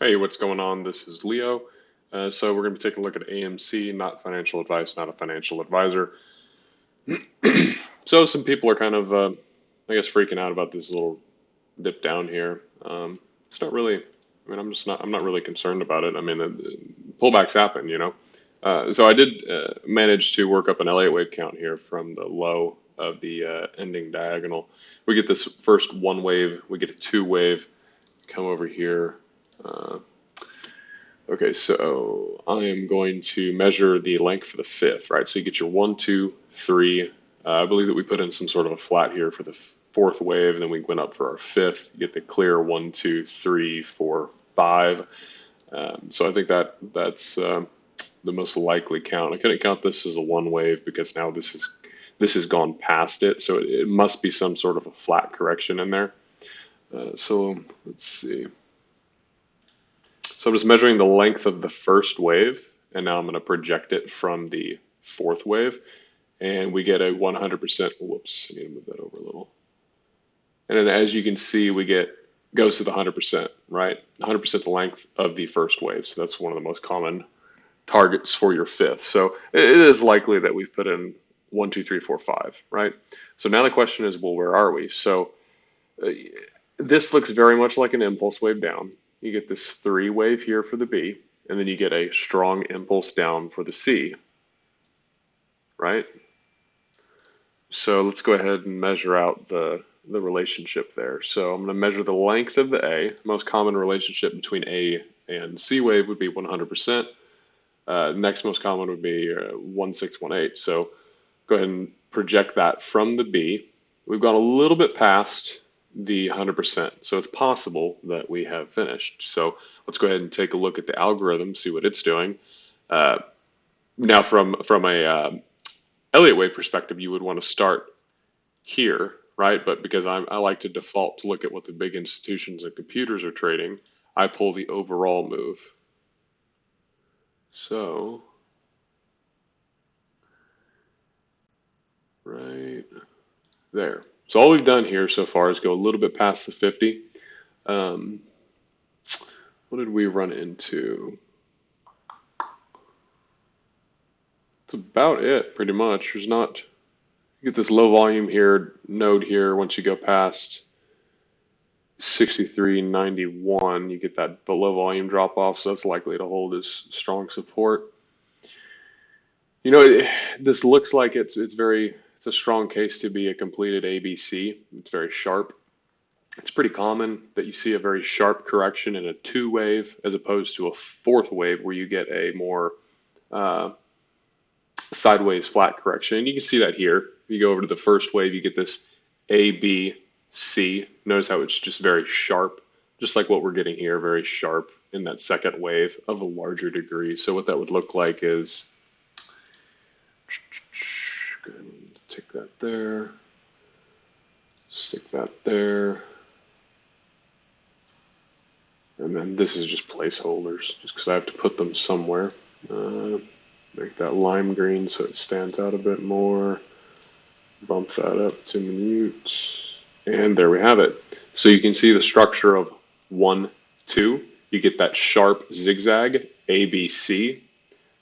Hey, what's going on? This is Leo. So we're going to be taking a look at AMC, not financial advice, not a financial advisor. So some people are kind of, I guess, freaking out about this little dip down here. It's not really. I mean, I'm not really concerned about it. I mean, pullbacks happen, you know. So I did manage to work up an Elliott wave count here from the low of the ending diagonal. We get this first one wave, we get a two wave, come over here. Uh, Okay, so I am going to measure the length for the fifth, right? So you get your one, two, three. I believe that we put in some sort of a flat here for the fourth wave, and then we went up for our fifth. You get the clear one, two, three, four, five. So I think that's the most likely count. I couldn't count this as a one wave because now this has gone past it, so it must be some sort of a flat correction in there. So let's see. So I'm just measuring the length of the first wave, and now I'm going to project it from the fourth wave, and we get a 100%. Whoops, I need to move that over a little. And then as you can see, goes to the 100%, right? 100% the length of the first wave. So that's one of the most common targets for your fifth. So it is likely that we've put in 1, 2, 3, 4, 5, right? So now the question is, well, where are we? So this looks very much like an impulse wave down. You get this three wave here for the B, and then you get a strong impulse down for the C, right? So let's go ahead and measure out the relationship there. So I'm going to measure the length of the A. Most common relationship between A and C wave would be 100%. Next most common would be 1618. So go ahead and project that from the B. We've gone a little bit past the 100%. So it's possible that we have finished. So let's go ahead and take a look at the algorithm, see what it's doing. Now from a Elliott wave perspective, you would want to start here, right? But because I like to default to look at what the big institutions and computers are trading, I pull the overall move. So right there. So all we've done here so far is go a little bit past the 50. What did we run into? That's about it, pretty much. There's not, you get this low volume here, node here. Once you go past 63.91, you get that low volume drop off. So that's likely to hold as strong support. You know, this looks like it's a strong case to be a completed ABC. It's very sharp. It's pretty common that you see a very sharp correction in a two wave as opposed to a fourth wave where you get a more sideways flat correction. And you can see that here. If you go over to the first wave, you get this A, B, C. Notice how it's just very sharp, just like what we're getting here, very sharp in that second wave of a larger degree. So what that would look like is, go ahead and take that there, stick that there. And then this is just placeholders, just because I have to put them somewhere. Make that lime green so it stands out a bit more. Bump that up to minute. And there we have it. So you can see the structure of 1, 2. You get that sharp zigzag, A, B, C.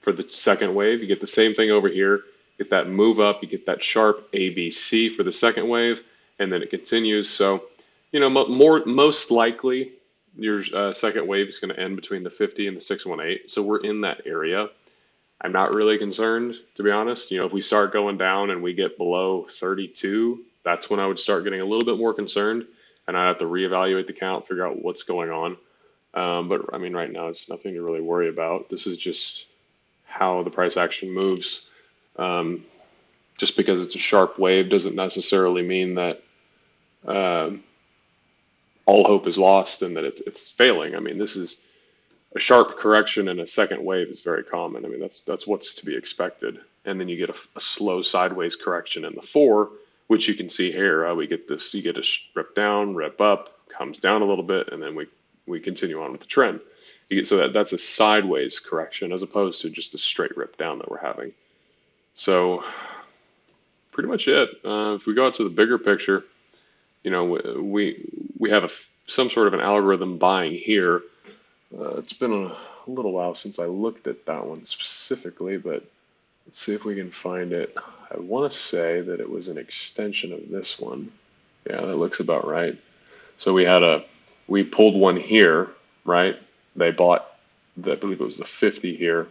For the second wave, you get the same thing over here. Get that move up, you get that sharp A, B, C for the second wave, and then it continues. So, you know, most likely, your second wave is going to end between the 50 and the 618. So we're in that area. I'm not really concerned, to be honest. You know, if we start going down and we get below 32, that's when I would start getting a little bit more concerned, and I have to reevaluate the count, figure out what's going on. But I mean, right now it's nothing to really worry about. This is just how the price action moves. Just because it's a sharp wave doesn't necessarily mean that all hope is lost and that it's failing. I mean, this is a sharp correction and a second wave is very common. I mean, that's what's to be expected. And then you get a slow sideways correction in the 4, which you can see here. We get this, you get a rip down, rip up, comes down a little bit, and then we continue on with the trend. You get, so that's a sideways correction as opposed to just a straight rip down that we're having. So pretty much it. If we go out to the bigger picture, you know, we have some sort of an algorithm buying here It's been a little while since I looked at that one specifically, but let's see if we can find it. I want to say that it was an extension of this one. Yeah, that looks about right. So we pulled one here, right? They bought, I believe it was the 50 here.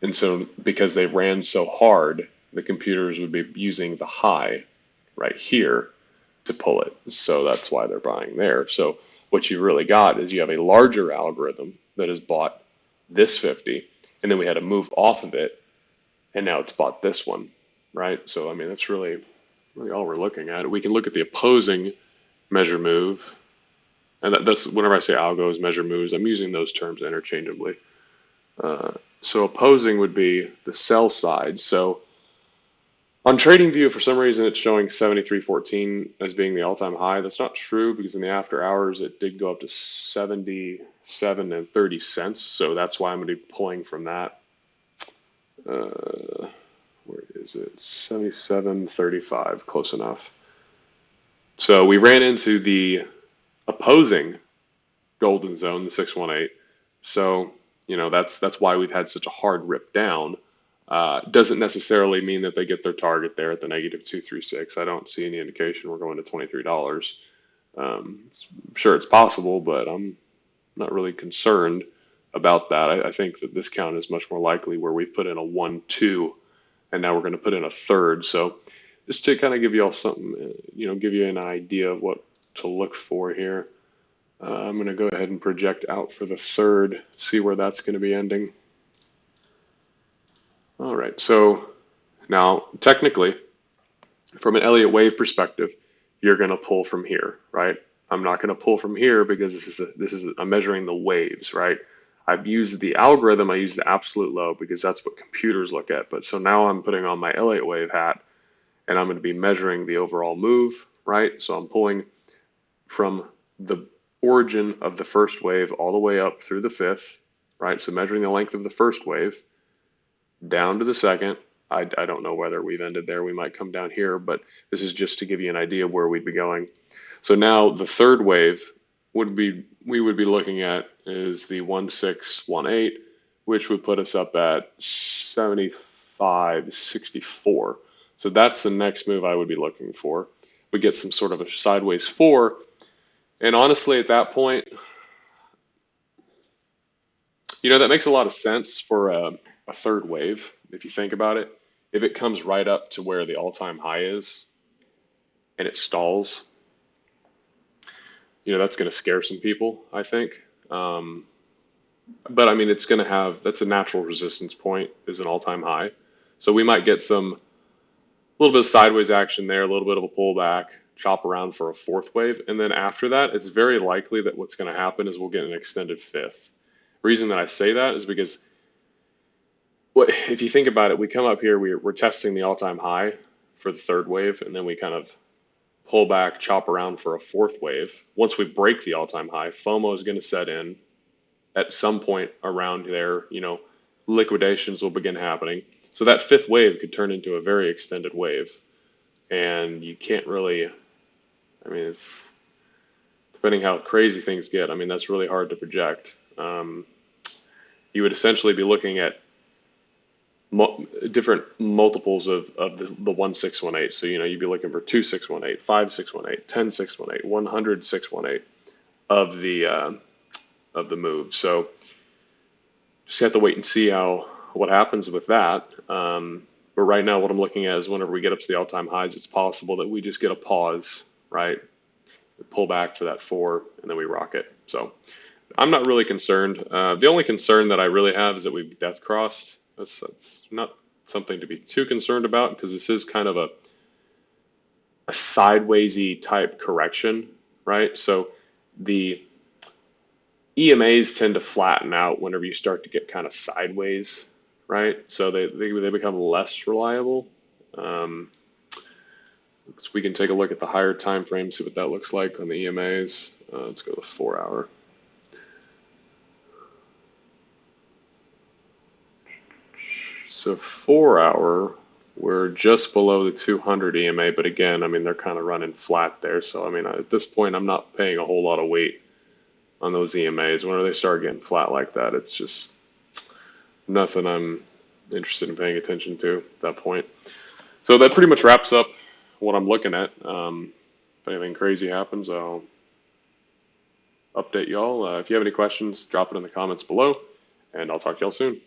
And so because they ran so hard, the computers would be using the high right here to pull it. So that's why they're buying there. So what you really got is you have a larger algorithm that has bought this 50, and then we had to move off of it, and now it's bought this one, right? So I mean that's really all we're looking at. We can look at the opposing measure move, and that's whenever I say algos measure moves, I'm using those terms interchangeably. Uh, so opposing would be the sell side. So on TradingView, for some reason, it's showing 73.14 as being the all-time high. That's not true because in the after hours, it did go up to 77 and 30 cents. So that's why I'm going to be pulling from that. Where is it? 77.35, close enough. So we ran into the opposing golden zone, the 618. So, that's why we've had such a hard rip down. Doesn't necessarily mean that they get their target there at the negative 236. I don't see any indication we're going to $23. Sure, it's possible, but I'm not really concerned about that. I think that this count is much more likely where we put in a 1, 2, and now we're going to put in a third. So just to kind of give you all something, give you an idea of what to look for here. I'm going to go ahead and project out for the third, see where that's going to be ending. All right, so now technically, from an Elliott wave perspective, you're going to pull from here, right? I'm not going to pull from here because I'm measuring the waves, right? I've used the algorithm, I use the absolute low because that's what computers look at. But so now I'm putting on my Elliott wave hat and I'm going to be measuring the overall move, right? So I'm pulling from the origin of the first wave all the way up through the fifth, right? So measuring the length of the first wave down to the second. I don't know whether we've ended there. We might come down here, but this is just to give you an idea of where we'd be going. So now the third wave we would be looking at is the 1618, which would put us up at 75.64. So that's the next move I would be looking for. We get some sort of a sideways four. And honestly, at that point, that makes a lot of sense for a third wave, if you think about it. If it comes right up to where the all-time high is and it stalls, that's going to scare some people, I think. But I mean, that's a natural resistance point is an all-time high. So we might get a little bit of sideways action there, a little bit of a pullback, chop around for a fourth wave. And then after that, it's very likely that what's going to happen is we'll get an extended fifth. Reason that I say that is because if you think about it, we come up here, we're testing the all-time high for the third wave, and then we kind of pull back, chop around for a fourth wave. Once we break the all-time high, FOMO is going to set in at some point around there. Liquidations will begin happening. So that fifth wave could turn into a very extended wave, and you can't really. I mean, it's depending how crazy things get. I mean, that's really hard to project. You would essentially be looking at different multiples of the 1618. So, you'd be looking for 2618, 5618, 10618, 100,618 of the move. So just have to wait and see what happens with that. But right now, what I'm looking at is whenever we get up to the all-time highs, it's possible that we just get a pause, right? We pull back to that 4, and then we rock it. So I'm not really concerned. The only concern that I really have is that we've death crossed. That's not something to be too concerned about because this is kind of a sidewaysy type correction, right? So the EMAs tend to flatten out whenever you start to get kind of sideways, right? So they become less reliable. So we can take a look at the higher time frame, see what that looks like on the EMAs. Let's go to 4 hour. So 4 hour, we're just below the 200 EMA, but again, I mean, they're kind of running flat there. So, I mean, at this point, I'm not paying a whole lot of weight on those EMAs. Whenever they start getting flat like that, it's just nothing I'm interested in paying attention to at that point. So that pretty much wraps up what I'm looking at. If anything crazy happens, I'll update y'all. If you have any questions, drop it in the comments below, and I'll talk to y'all soon.